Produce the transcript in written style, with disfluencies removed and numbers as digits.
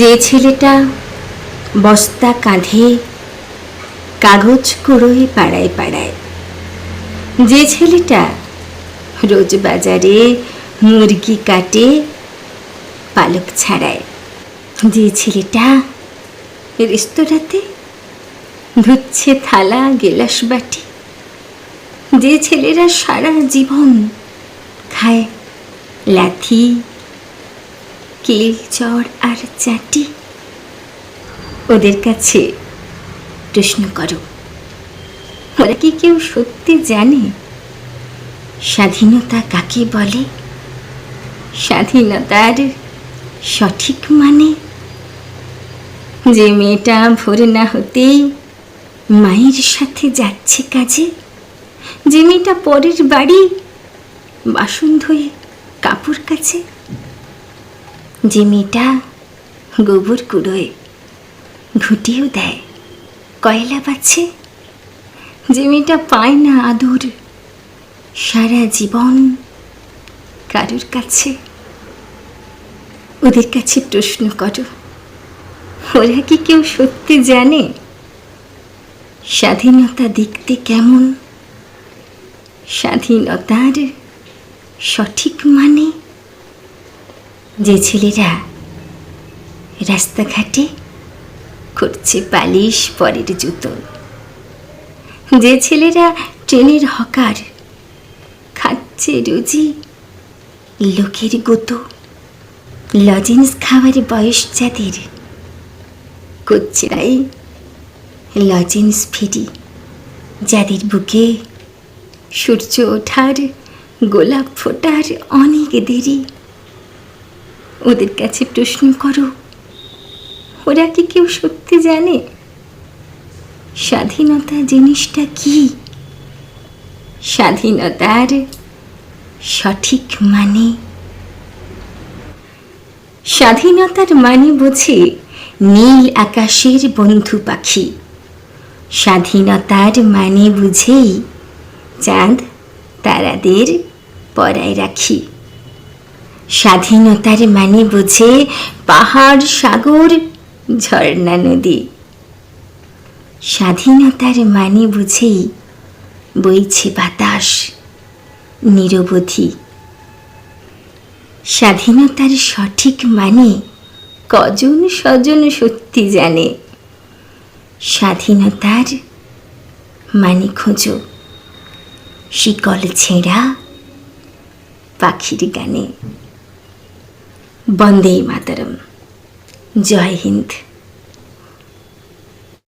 যে ছেলেটা বস্তা কাঁধে কাগজ কুড়োয় পাড়ায় পাড়ায়, যে ছেলেটা রোজ বাজারে মুরগি কাটে পালক ছাড়ায়, যে ছেলেটা রেস্তোরাঁতে ধুচ্ছে থালা গেলাস বাটি, যে ছেলেরা সারা জীবন খায় লাথি কিল চড় আর চাটি, ওদের কাছে প্রশ্ন করো, ওরা কি কেউ সত্যি জানে স্বাধীনতা কাকে বলে? স্বাধীনতার সঠিক মানে? যে মেয়েটা ভোর না হতেই মায়ের সাথে যাচ্ছে কাজে, যে মেয়েটা পরের বাড়ি বাসন ধুয়ে কাপড় কাচে, যে মেয়েটা গোবর কুড়োয় ঘুটিয়েও দেয় কয়লা বাছে, যে মেয়েটা পায় না আদর সারা জীবন কারুর কাছে, ওদের কাছে প্রশ্ন করো, ওরা কি কেউ সত্যি জানে স্বাধীনতা দেখতে কেমন? স্বাধীনতার সঠিক মানে? যে ছেলেরা রাস্তাঘাটে করছে পালিশ পরের জুতো, যে ছেলেরা ট্রেনের হকার খাচ্ছে রোজি লোকের গুতো, লজেন্স খাওয়ার বয়স যাদের করছে তাই লজেন্স ফিরি, যাদের বুকে সূর্য ওঠার গোলাপ ফোটার অনেক দেরি, ওদের কাছে প্রশ্ন করো, ওরা কি কেউ সত্যি জানে স্বাধীনতা জিনিসটা কি? স্বাধীনতার সঠিক মানে? স্বাধীনতার মানে বুঝি নীল আকাশের বন্ধু পাখি, স্বাধীনতার মানে বুঝেই চাঁদ তারাদের পরায় রাখি, স্বাধীনতার মানে বুঝে পাহাড় সাগর ঝর্ণা নদী, স্বাধীনতার মানে বুঝেই বইছে বাতাস নিরবধি, স্বাধীনতার সঠিক মানে কজন স্বজন সত্যি জানে, স্বাধীনতার মানে খোঁজো শিকল ছেঁড়া পাখির গানে। বন্দে মাতরম। জয় হিন্দ।